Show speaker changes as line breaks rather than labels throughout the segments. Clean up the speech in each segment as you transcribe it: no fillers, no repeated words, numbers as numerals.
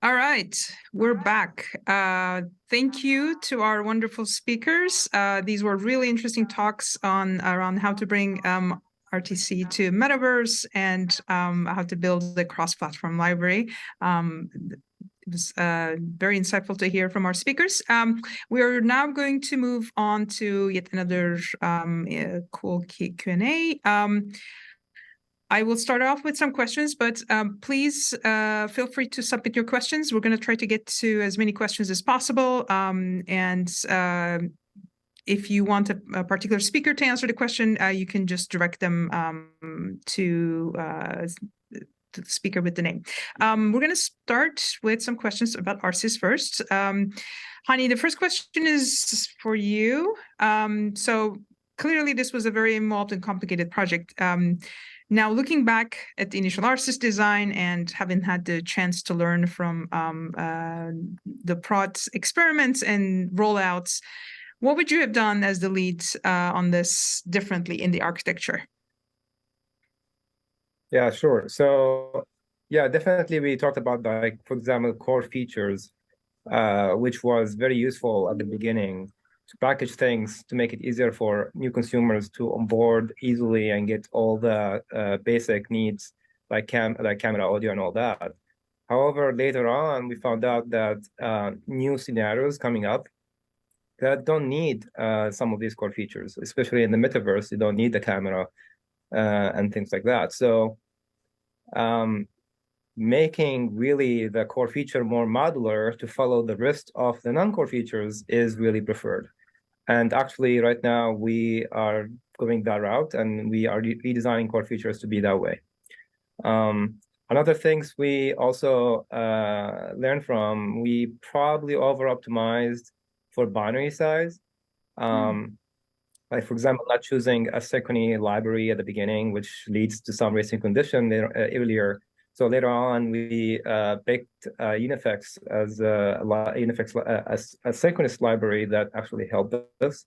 All right, we're back. Thank you to our wonderful speakers. These were really interesting talks on around how to bring RTC to Metaverse and how to build the cross-platform library. It was very insightful to hear from our speakers. We are now going to move on to yet another cool Q&A. I will start off with some questions, but please feel free to submit your questions. We're going to try to get to as many questions as possible. If you want a particular speaker to answer the question, you can just direct them to the speaker with the name. We're going to start with some questions about RSys first. Hani, the first question is for you. So clearly this was a very involved and complicated project. Now, looking back at the initial RSys design and having had the chance to learn from the prod experiments and rollouts, what would you have done as the lead on this differently in the architecture?
Yeah, sure. So, yeah, definitely we talked about, like, for example, core features, which was very useful at the beginning to package things to make it easier for new consumers to onboard easily and get all the basic needs like camera, audio, and all that. However, later on, we found out that new scenarios coming up that don't need some of these core features, especially in the metaverse. You don't need the camera and things like that. So making really the core feature more modular to follow the rest of the non-core features is really preferred. And actually, right now, we are going that route, and we are redesigning core features to be that way. Another things we also learned from, we probably over-optimized for binary size. Like, for example, not choosing a synchrony library at the beginning, which leads to some racing condition earlier. So later on, we picked Unifex as a synchronous library that actually helped us.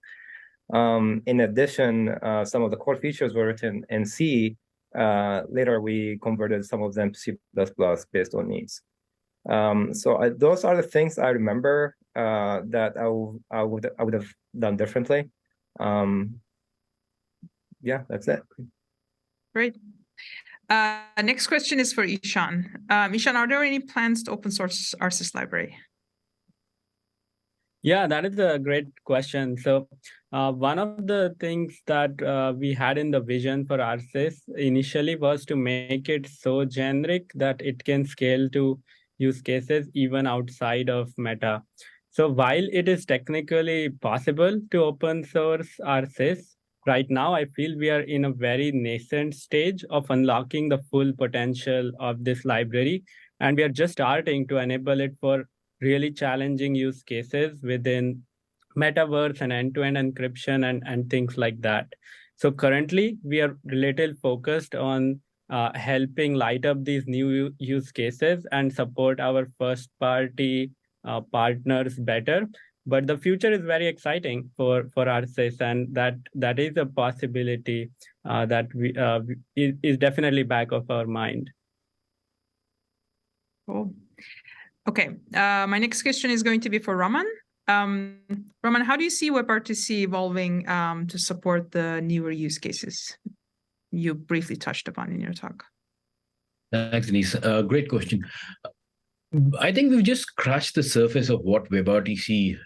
In addition, some of the core features were written in C. Later, we converted some of them to C++ based on needs. So those are the things I remember that I would have done differently. Yeah, that's it.
Great. Next question is for Ishan. Ishan, are there any plans to open source RSys library?
Yeah, that is a great question. So one of the things that we had in the vision for RSys initially was to make it so generic that it can scale to use cases even outside of Meta. So while it is technically possible to open source RSys, right now I feel we are in a very nascent stage of unlocking the full potential of this library. And we are just starting to enable it for really challenging use cases within metaverse and end-to-end encryption and things like that. So currently, we are little focused on helping light up these new use cases and support our first-party partners better. But the future is very exciting for RSys, and that is a possibility that is definitely back of our mind.
Cool. Okay, my next question is going to be for Raman. Raman, how do you see WebRTC evolving to support the newer use cases you briefly touched upon in your talk?
Thanks, Denise. Great question. I think we've just scratched the surface of what WebRTC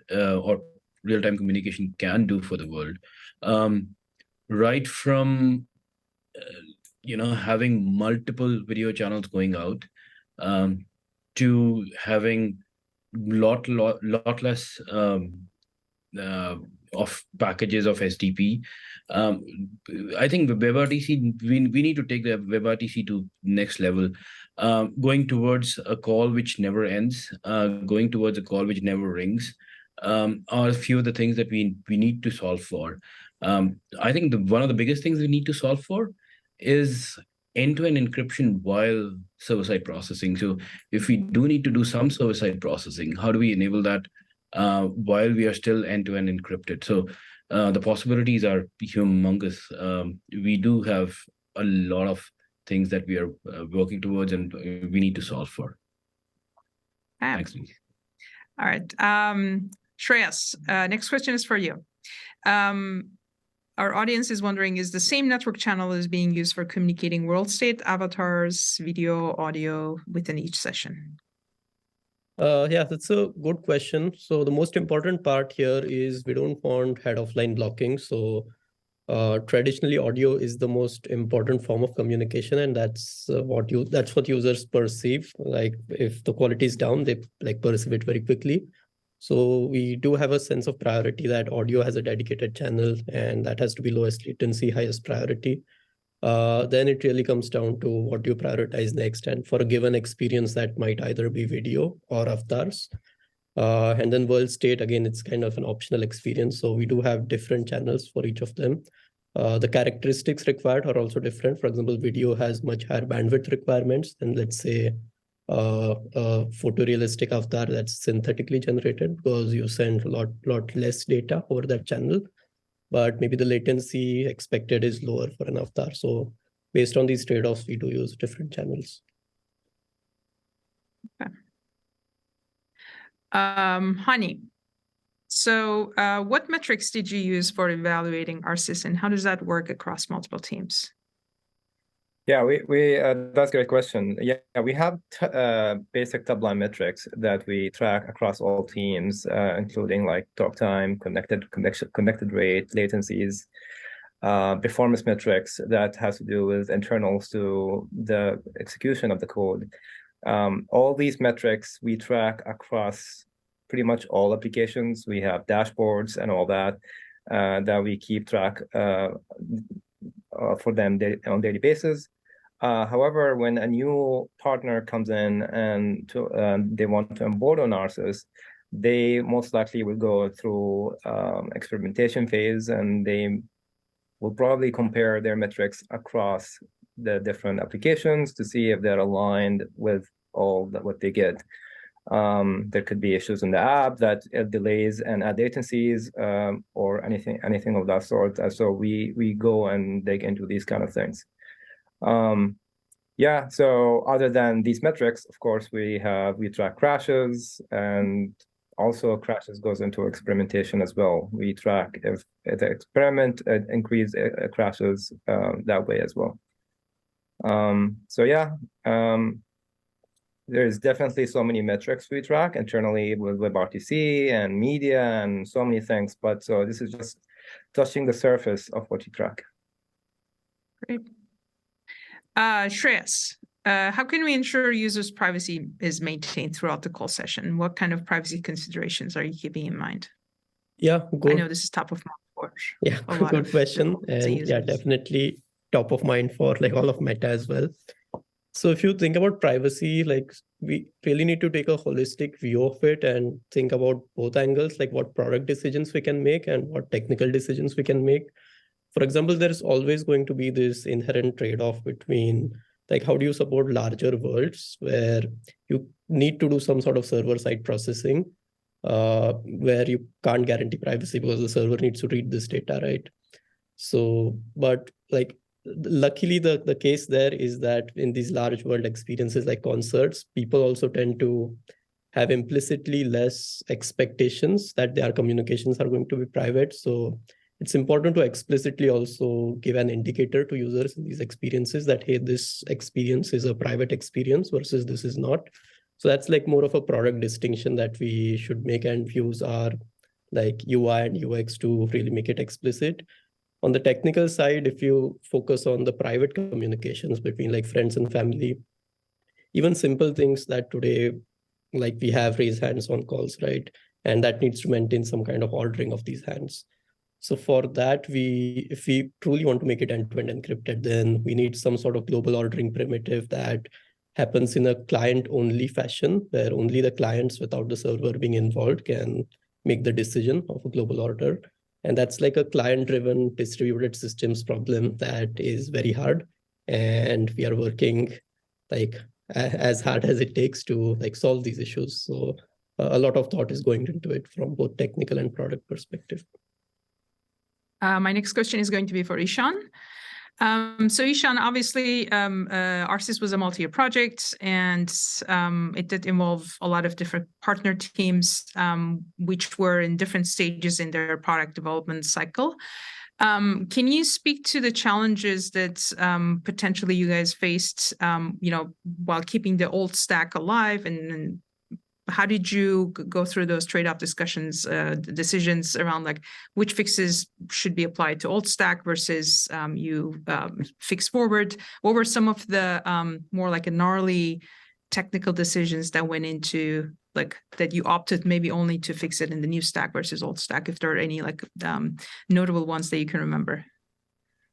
or real-time communication can do for the world. Right from having multiple video channels going out, to having lot less of packages of SDP. I think the WebRTC, we need to take the WebRTC to next level, going towards a call which never ends, going towards a call which never rings, are a few of the things that we need to solve for. I think one of the biggest things we need to solve for is end-to-end encryption while server-side processing. So if we do need to do some server-side processing, how do we enable that while we are still end-to-end encrypted? So the possibilities are humongous. We do have a lot of things that we are working towards and we need to solve for. Thanks.
All right. Shreyas, next question is for you. Our audience is wondering, is the same network channel is being used for communicating world state, avatars, video, audio within each session?
Yeah, that's a good question. So the most important part here is we don't want head offline blocking. So traditionally, audio is the most important form of communication, and that's what users perceive. Like if the quality is down, they like perceive it very quickly. So we do have a sense of priority that audio has a dedicated channel, and that has to be lowest latency, highest priority. Then it really comes down to what you prioritize next. And for a given experience, that might either be video or avatars. And then world state, again, it's kind of an optional experience. So we do have different channels for each of them. The characteristics required are also different. For example, video has much higher bandwidth requirements than, let's say, a photorealistic avatar that's synthetically generated, because you send a lot less data over that channel. But maybe the latency expected is lower for an avatar. So based on these trade-offs, we do use different channels.
Okay. Hani, so what metrics did you use for evaluating RSIS, and how does that work across multiple teams?
Yeah, that's a great question. Yeah, we have basic top-line metrics that we track across all teams, including like talk time, connected rate, latencies, performance metrics that has to do with internals to the execution of the code. All these metrics we track across pretty much all applications. We have dashboards and all that that we keep track for them on daily basis. However, when a new partner comes in and they want to onboard on RSIS, they most likely will go through experimentation phase, and they will probably compare their metrics across the different applications to see if they're aligned with all what they get. There could be issues in the app that delays and add latencies or anything of that sort. So we go and dig into these kind of things. Yeah, so other than these metrics, of course, we track crashes, and also crashes goes into experimentation as well. We track if the experiment increase crashes that way as well. So yeah, there's definitely so many metrics we track internally with WebRTC and media and so many things. But so this is just touching the surface of what you track.
Great. Shreyas, how can we ensure users' privacy is maintained throughout the call session? What kind of privacy considerations are you keeping in mind?
Yeah, good.
I know this is top of mind for
good question. And
users.
yeah, definitely top of mind for like all of Meta as well. So if you think about privacy, like we really need to take a holistic view of it and think about both angles, like what product decisions we can make and what technical decisions we can make. For example, there's always going to be this inherent trade-off between like how do you support larger worlds where you need to do some sort of server-side processing where you can't guarantee privacy because the server needs to read this data, right? So, but like luckily the case there is that in these large world experiences like concerts, people also tend to have implicitly less expectations that their communications are going to be private. So it's important to explicitly also give an indicator to users in these experiences that, hey, this experience is a private experience versus this is not. So that's like more of a product distinction that we should make and use our like UI and UX to really make it explicit. On the technical side, if you focus on the private communications between like friends and family, even simple things that today, like we have raise hands on calls, right? And that needs to maintain some kind of ordering of these hands. So for that, if we truly want to make it end-to-end encrypted, then we need some sort of global ordering primitive that happens in a client-only fashion, where only the clients without the server being involved can make the decision of a global order. And that's like a client-driven distributed systems problem that is very hard. And we are working like as hard as it takes to like solve these issues. So a lot of thought is going into it from both technical and product perspective.
My next question is going to be for Ishan. So Ishan, obviously, ARSYS was a multi-year project, and it did involve a lot of different partner teams, which were in different stages in their product development cycle. Can you speak to the challenges that potentially you guys faced, while keeping the old stack alive, and how did you go through those trade-off discussions, decisions around like which fixes should be applied to old stack versus fix forward? What were some of the more like a gnarly technical decisions that went into like that you opted maybe only to fix it in the new stack versus old stack, if there are any like notable ones that you can remember?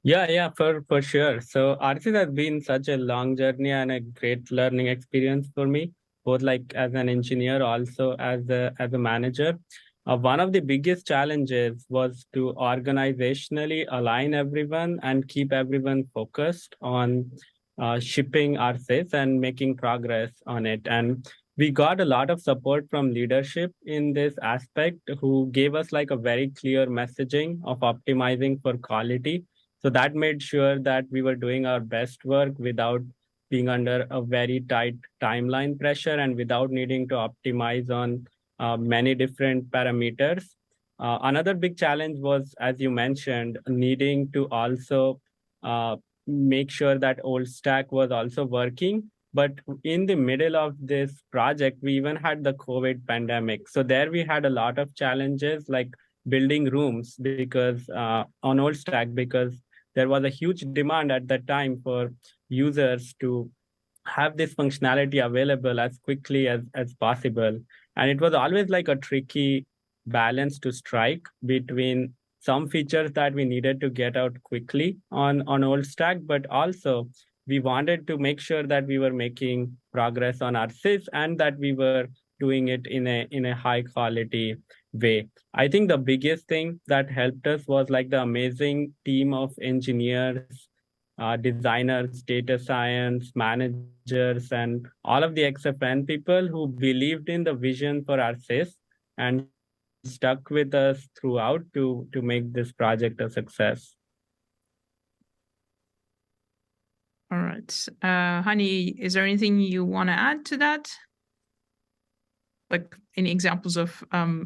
Yeah, for sure. So ARSYS has been such a long journey and a great learning experience for me, both like as an engineer, also as a manager. One of the biggest challenges was to organizationally align everyone and keep everyone focused on shipping ARSYS and making progress on it. And we got a lot of support from leadership in this aspect, who gave us like a very clear messaging of optimizing for quality. So that made sure that we were doing our best work without being under a very tight timeline pressure and without needing to optimize on many different parameters. Another big challenge was, as you mentioned, needing to also make sure that old stack was also working. But in the middle of this project, we even had the COVID pandemic. So there we had a lot of challenges like building rooms because on old stack, because there was a huge demand at that time for users to have this functionality available as quickly as possible. And it was always like a tricky balance to strike between some features that we needed to get out quickly on old stack, but also we wanted to make sure that we were making progress on ARSYS and that we were doing it in a high quality way. I think the biggest thing that helped us was like the amazing team of engineers, designers, data science, managers, and all of the XFN people who believed in the vision for ARSYS and stuck with us throughout to make this project a success.
All right. Hani, is there anything you want to add to that? Like any examples of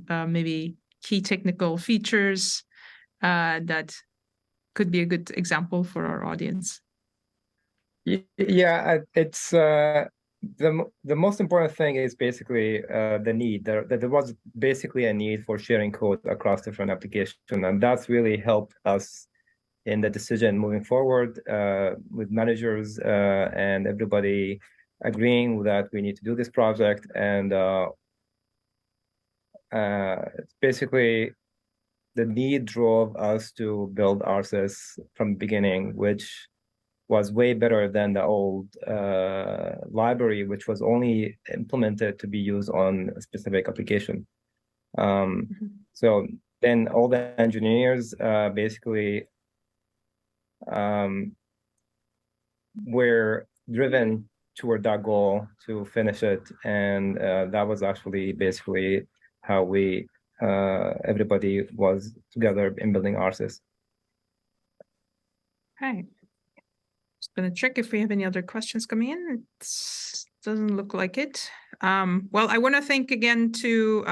maybe key technical features that could be a good example for our audience?
Yeah, it's the most important thing is basically the need. There was basically a need for sharing code across different applications, and that's really helped us in the decision moving forward with managers and everybody agreeing that we need to do this project. And it's basically the need drove us to build ARSYS from the beginning, which was way better than the old library, which was only implemented to be used on a specific application. So then all the engineers basically were driven toward that goal to finish it. And that was actually basically how we everybody was together in building ARSYS.
Okay. Just going to check if we have any other questions coming in. It doesn't look like it. Well, I want to thank again to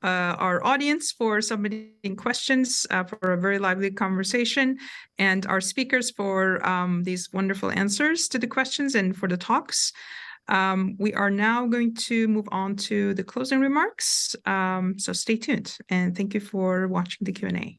our audience for submitting questions for a very lively conversation, and our speakers for these wonderful answers to the questions and for the talks. We are now going to move on to the closing remarks. So stay tuned, and thank you for watching the Q&A.